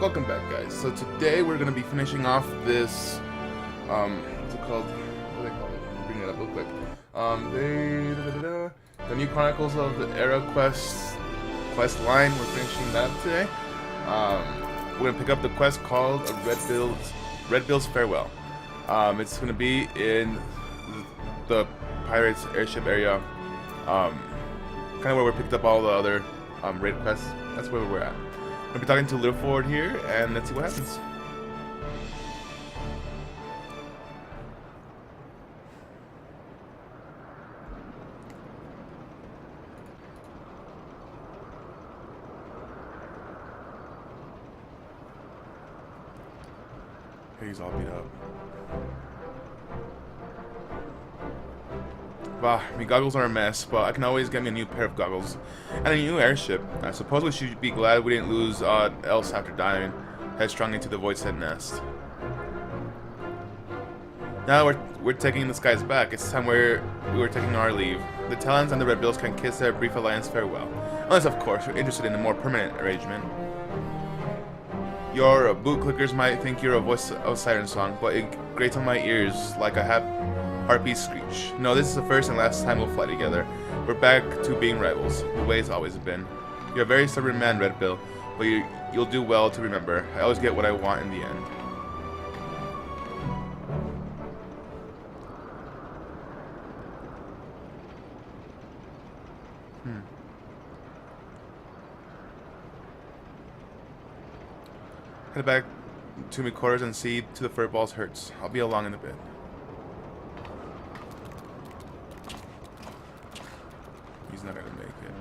Welcome back, guys. So today we're going to be finishing off this, what's it called? What do they call it? Bring it up real quick. The new Chronicles of the Era quest line. We're finishing that today. We're going to pick up the quest called Redbill's Farewell. It's going to be in the Pirates airship area, kind of where we picked up all the other raid quests. That's where we're at. I'll be talking to Little Ford here, and let's see what happens. He's all beat up. Bah, my goggles are a mess, but I can always get me a new pair of goggles. And a new airship. I suppose we should be glad we didn't lose else after diving headstrong into the void set nest. Now we're taking the skies back. It's time we're taking our leave. The Talons and the Redbills can kiss their brief alliance farewell. Unless, of course, you're interested in a more permanent arrangement. Your boot clickers might think you're a voice of Siren song, but it grates on my ears like a heartbeat screech. No, this is the first and last time we'll fly together. We're back to being rivals, the way it's always been. You're a very stubborn man, Redbill, but you'll do well to remember. I always get what I want in the end. Head back to my quarters and see to the furballs hurts. I'll be along in a bit. He's not gonna make it.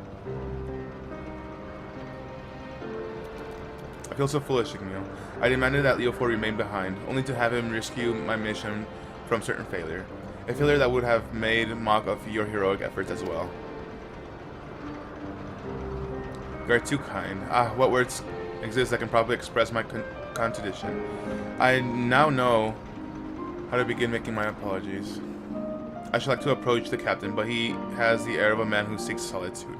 I feel so foolish, Igneel. I demanded that Leo 4 remain behind, only to have him rescue my mission from certain failure. A failure that would have made mock of your heroic efforts as well. You are too kind. What words exist that can probably express my contradiction. I now know how to begin making my apologies. I should like to approach the captain, but he has the air of a man who seeks solitude.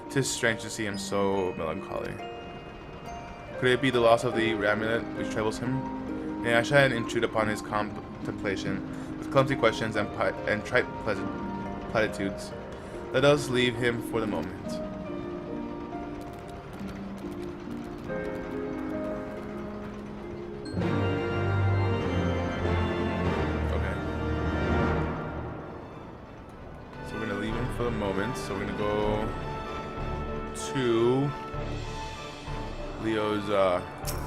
'Tis strange to see him so melancholy. Could it be the loss of the amulet which troubles him? Nay, I shall intrude upon his contemplation with clumsy questions and trite platitudes. Let us leave him for the moment. For the moment, so we're gonna go to Leo's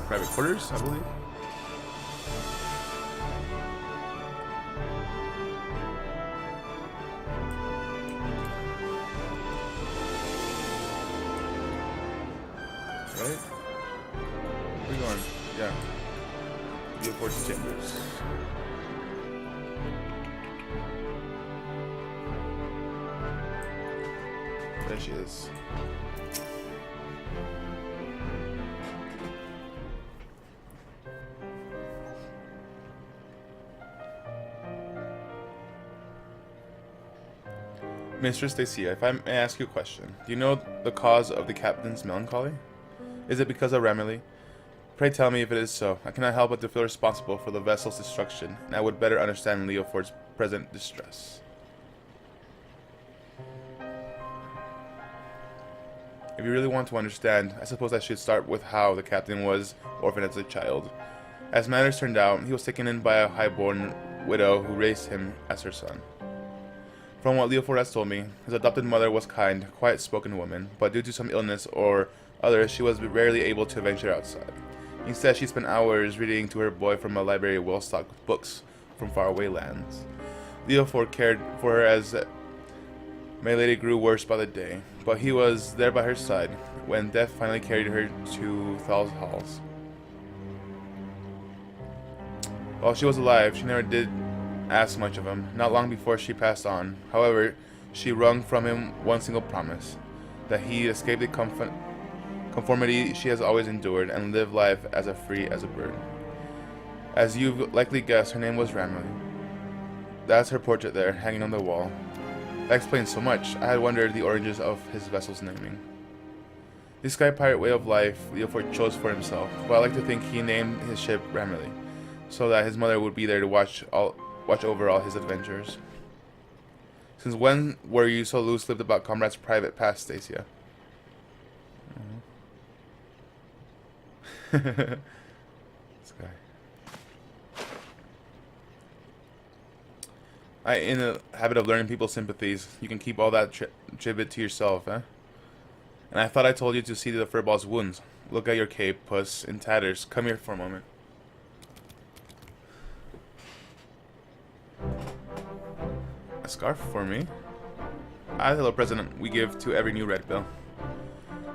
private quarters, I believe. Right? Where are we going? Yeah. GeForce chambers. There she is. Mistress Stacia, if I may ask you a question, do you know the cause of the captain's melancholy? Is it because of Ramilly? Pray tell me if it is so. I cannot help but to feel responsible for the vessel's destruction, and I would better understand Leo Ford's present distress. If you really want to understand, I suppose I should start with how the captain was orphaned as a child. As matters turned out, he was taken in by a high-born widow who raised him as her son. From what Leo Ford has told me, his adopted mother was kind, quiet-spoken woman, but due to some illness or other, she was rarely able to venture outside. Instead, she spent hours reading to her boy from a library well-stocked with books from faraway lands. Leo Ford cared for her as my lady grew worse by the day, but he was there by her side when death finally carried her to Thal's halls. While she was alive, she never did ask much of him, not long before she passed on. However, she wrung from him one single promise, that he escape the conformity she has always endured and live life as free as a bird. As you've likely guessed, her name was Ramilly. That's her portrait there, hanging on the wall. That explains so much. I had wondered the origins of his vessel's naming. This sky pirate way of life Leofort chose for himself, but I like to think he named his ship Ramilly, so that his mother would be there to watch over all his adventures. Since when were you so loose-lipped about Comrade's private past, Stacia? This guy. In the habit of learning people's sympathies, you can keep all that gibbet to yourself, eh? And I thought I told you to see to the furball's wounds. Look at your cape, puss, in tatters. Come here for a moment. A scarf for me? Ah, hello, President. We give to every new Redbill.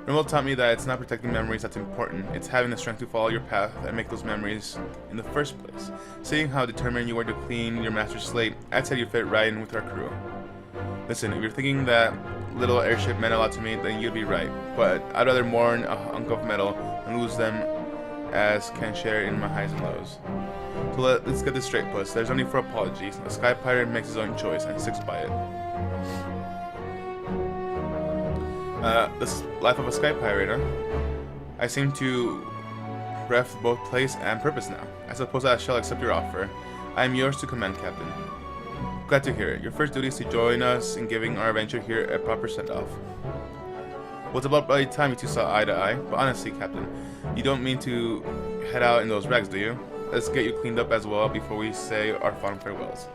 Redbill taught me that it's not protecting memories that's important. It's having the strength to follow your path and make those memories in the first place. Seeing how determined you were to clean your master's slate, I'd say you fit right in with our crew. Listen, if you're thinking that little airship meant a lot to me, then you'd be right. But I'd rather mourn a hunk of metal and lose them as can share in my highs and lows. So let's get this straight, puss. There's no need for apologies. A sky pirate makes his own choice and sticks by it. This life of a sky pirate, huh? I seem to breath both place and purpose now. I suppose I shall accept your offer. I am yours to command, Captain. Glad to hear it. Your first duty is to join us in giving our adventure here a proper send-off. Well, it's about bloody time you two saw eye to eye, but honestly, Captain, you don't mean to head out in those rags, do you? Let's get you cleaned up as well before we say our fond farewells.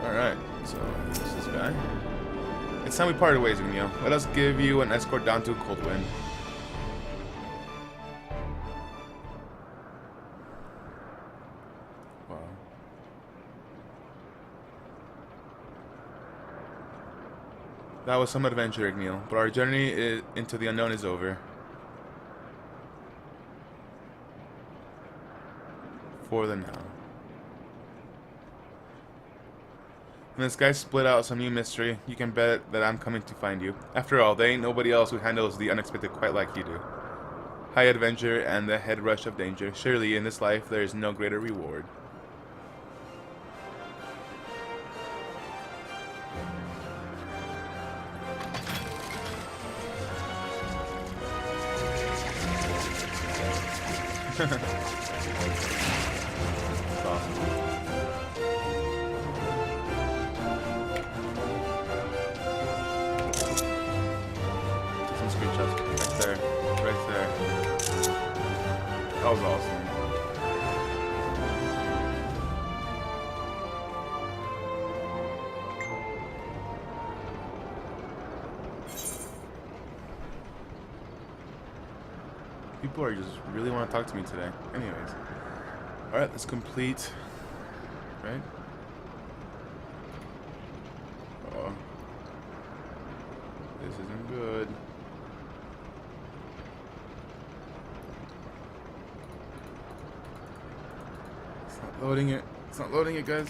Alright, so this is this guy. It's time we parted ways, Igneel. Let us give you an escort down to Coldwind. Wow. That was some adventure, Igneel, but our journey into the unknown is over. For the now. When the sky split out some new mystery, you can bet that I'm coming to find you. After all, there ain't nobody else who handles the unexpected quite like you do. High adventure and the head rush of danger. Surely in this life there is no greater reward. That's awesome. Right there. That was awesome. People are just really want to talk to me today. Anyways. Alright, let's complete. Right? Oh. This isn't good. Loading it. It's not loading it, guys.